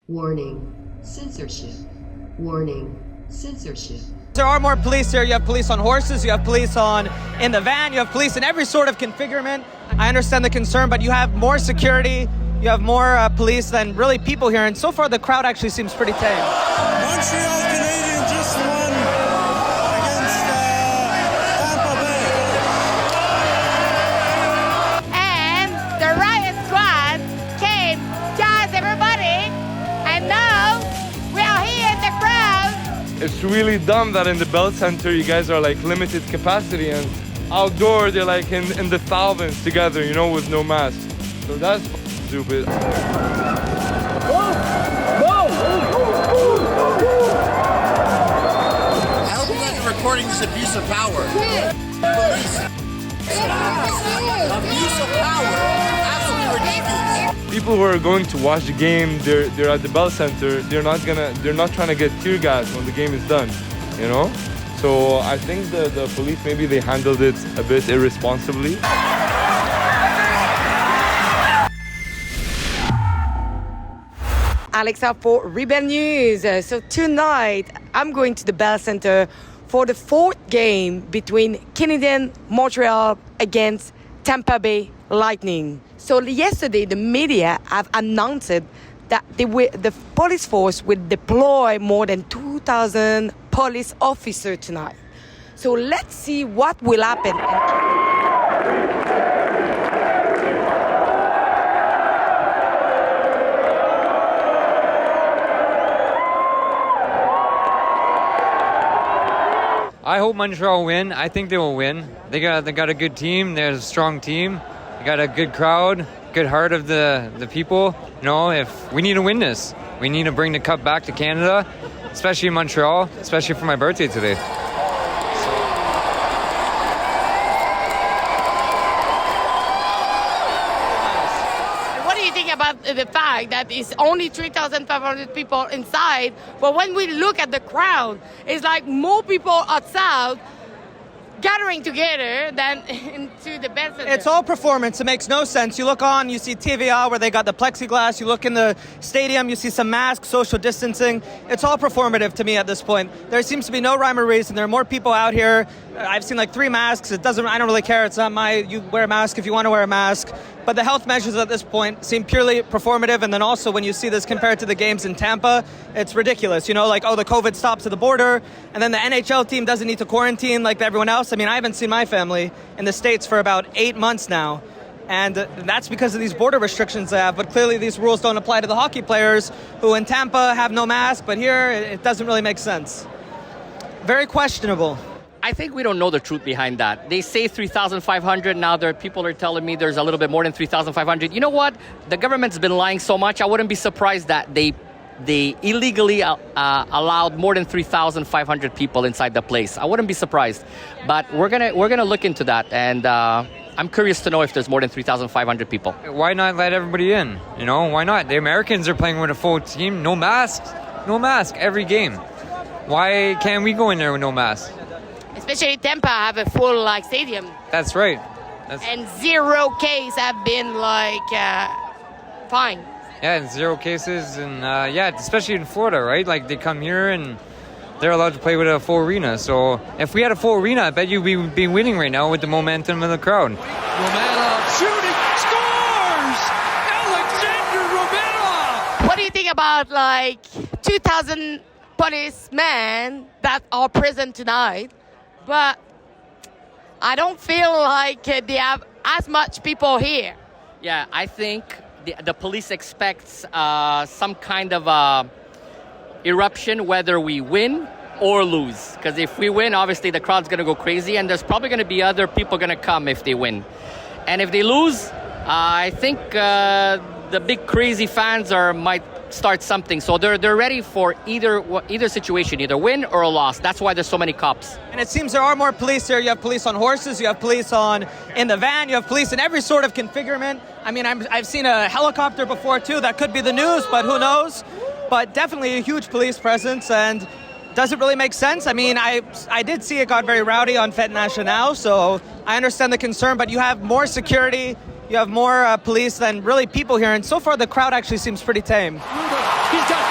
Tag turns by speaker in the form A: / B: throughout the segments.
A: Warning, censorship. Warning, censorship.
B: There are more police here. You have police on horses, you have police in the van, you have police in every sort of configurement. I understand the concern, but you have more security, you have more police than really people here, and so far the crowd actually seems pretty tame.
C: Montreal Canadiens just won against Tampa Bay.
D: And the riot squad came, charged everybody, and now we are here in the crowd.
E: It's really dumb that in the Bell Center you guys are like limited capacity, and outdoor they're like in the thousands together, you know, with no mask. So that's stupid.
C: I hope you guys are recording this abuse of power. Police. Abuse of power. Absolutely ridiculous.
E: People who are going to watch the game, they're at the Bell Center. They're not trying to get tear gas when the game is done, you know. So I think the police maybe they handled it a bit irresponsibly.
F: Alexa for Rebel News. So tonight, I'm going to the Bell Center for the fourth game between Canadiens Montreal against Tampa Bay Lightning. So yesterday, the media have announced that the police force will deploy more than 2,000 police officers tonight. So let's see what will happen.
G: I hope Montreal win. I think they will win. They got a good team. They're a strong team. They got a good crowd, good heart of the people. You know, if we need to win this, we need to bring the cup back to Canada, especially in Montreal, especially for my birthday today.
D: About the fact that it's only 3,500 people inside, but when we look at the crowd, it's like more people outside gathering together than into the Bell Center.
B: It's all performance. It makes no sense. You look on, you see TVA where they got the plexiglass. You look in the stadium, you see some masks, social distancing. It's all performative to me at this point. There seems to be no rhyme or reason. There are more people out here. I've seen like 3 masks. I don't really care. It's not you wear a mask if you want to wear a mask. But the health measures at this point seem purely performative. And then also when you see this compared to the games in Tampa, it's ridiculous. You know, like, the COVID stops at the border. And then the NHL team doesn't need to quarantine like everyone else. I mean, I haven't seen my family in the States for about 8 months now. And that's because of these border restrictions they have. But clearly these rules don't apply to the hockey players who in Tampa have no mask. But here, it doesn't really make sense. Very questionable.
H: I think we don't know the truth behind that. They say 3,500. Now people are telling me there's a little bit more than 3,500. You know what? The government's been lying so much. I wouldn't be surprised that they illegally allowed more than 3,500 people inside the place. I wouldn't be surprised. But we're gonna look into that, and I'm curious to know if there's more than 3,500 people.
G: Why not let everybody in? You know, why not? The Americans are playing with a full team, no mask every game. Why can't we go in there with no mask?
D: Especially Tampa have a full stadium.
G: That's right.
D: And 0 cases have been fine.
G: Yeah, and 0 cases, and especially in Florida, right? Like they come here and they're allowed to play with a full arena. So if we had a full arena, I bet we'd be winning right now with the momentum of the crowd.
C: Romanov shooting, scores! Alexander Romanov!
D: What do you think about 2,000 policemen that are present tonight? But I don't feel like they have as much people here.
H: Yeah, I think the police expects some kind of eruption, whether we win or lose. Because if we win, obviously the crowd's going to go crazy, and there's probably going to be other people going to come if they win. And if they lose, I think the big crazy fans might start something. So they're ready for either situation, either win or a loss. That's why there's so many cops.
B: And it seems there are more police here. You have police on horses, you have police in the van, you have police in every sort of configurement. I mean, I've seen a helicopter before too. That could be the news, but who knows? But definitely a huge police presence, and does it really make sense? I mean, I did see it got very rowdy on Fête Nationale, so I understand the concern, but you have more security. You have more police than really people here, and so far the crowd actually seems pretty tame.
C: He's got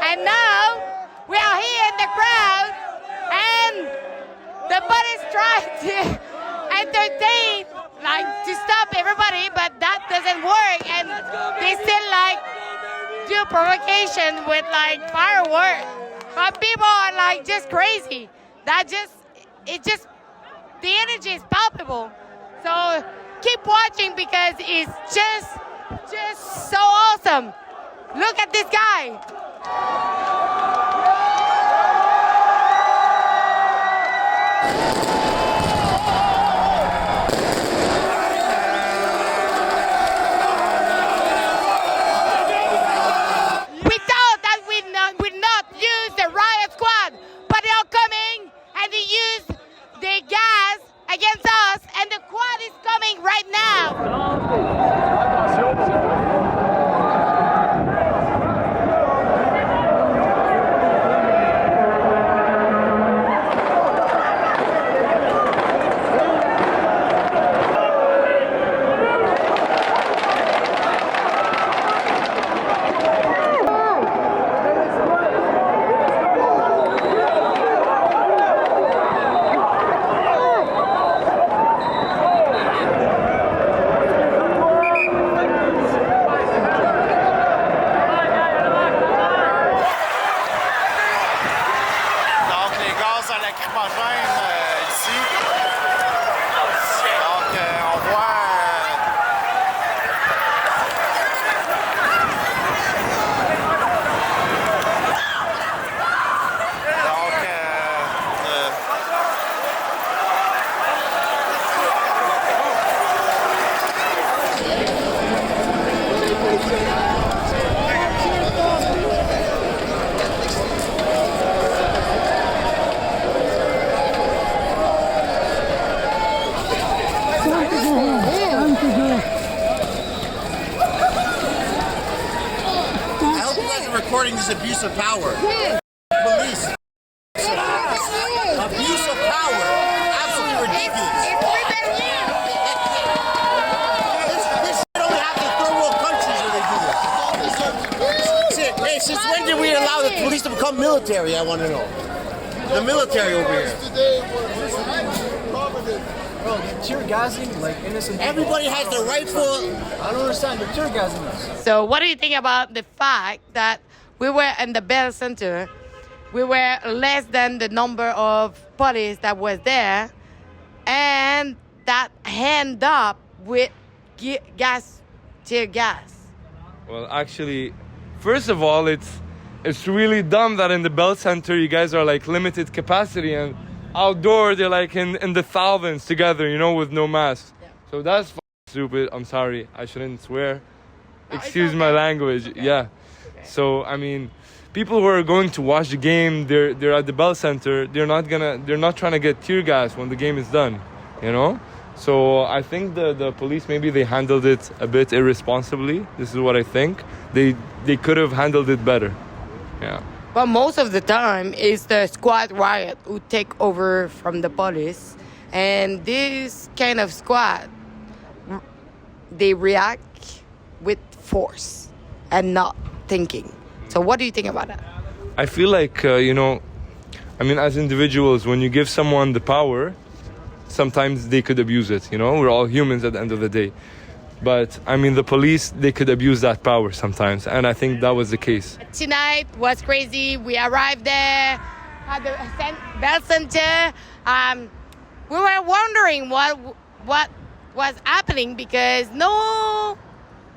D: And now we are here in the crowd, and the police try to entertain, like to stop everybody, but that doesn't work, and they still like do provocation with like fireworks. But people are like just crazy. The energy is palpable. So keep watching because it's just so awesome. Look at this guy. We thought that we'd not use the riot squad, but they are coming and they use the gas against us, and the quad is coming right now.
C: I hope you guys are recording this abuse of power. Police. Abuse of power. Absolutely ridiculous. This shit only happens in third world countries where they do this. Hey, since when did we allow the police to become military? I want to know. The military over here.
I: Bro, tear gassing like innocent people.
C: Everybody has the rightful.
I: I don't understand. They're tear gassing us.
D: So what do you think about the fact that we were in the Bell Center, we were less than the number of police that was there, and that end up with tear gas?
E: Well, actually, first of all, it's really dumb that in the Bell Center you guys are like limited capacity, and outdoor they're like in the thousands together, you know, with no masks.
D: Yeah.
E: So that's stupid. I'm sorry, I shouldn't swear.
D: No,
E: Excuse
D: it's
E: my
D: okay.
E: language.
D: Okay.
E: Yeah.
D: Okay.
E: So I mean, people who are going to watch the game, they're at the Bell Center. They're not trying to get tear gas when the game is done, you know. So I think the police, maybe they handled it a bit irresponsibly. This is what I think. They could have handled it better. Yeah.
D: But most of the time, it's the squad riot who take over from the police, and this kind of squad, they react with force and not thinking. So what do you think about that?
E: I feel like, you know, I mean, as individuals, when you give someone the power, sometimes they could abuse it, you know? We're all humans at the end of the day. But, I mean, the police, they could abuse that power sometimes, and I think that was the case.
D: Tonight was crazy. We arrived there at the Bell Center. We were wondering what was happening because no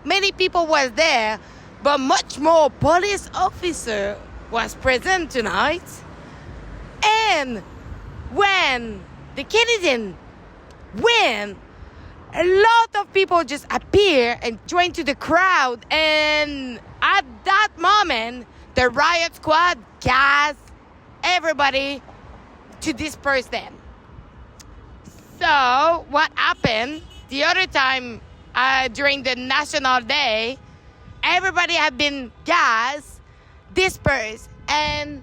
D: many people was there, but much more police officer was present tonight. And when the Canadiens win, a lot of people just appear and join to the crowd, and at that moment, the riot squad gassed everybody to disperse them. So what happened the other time during the National Day, everybody had been gassed, dispersed, and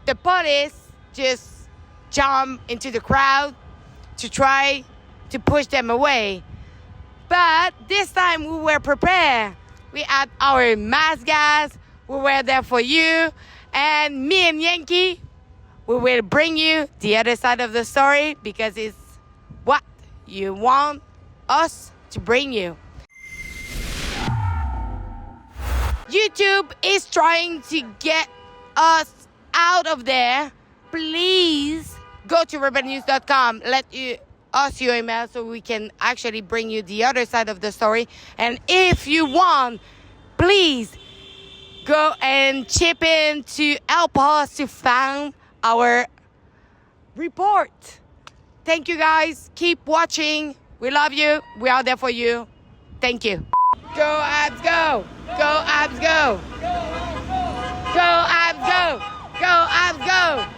D: the police just jumped into the crowd to try to push them away. But this time we were prepared. We had our mass gas, We were there for you. And me and Yankee, we will bring you the other side of the story because it's what you want us to bring you. YouTube is trying to get us out of there. Please go to rebelnews.com. Let us your email so we can actually bring you the other side of the story. And if you want, please go and chip in to help us to find our report. Thank you guys. Keep watching. We love you. We are there for you. Thank you. Go Abs, go! Go Abs, go! Go Abs, go! Go Abs, go!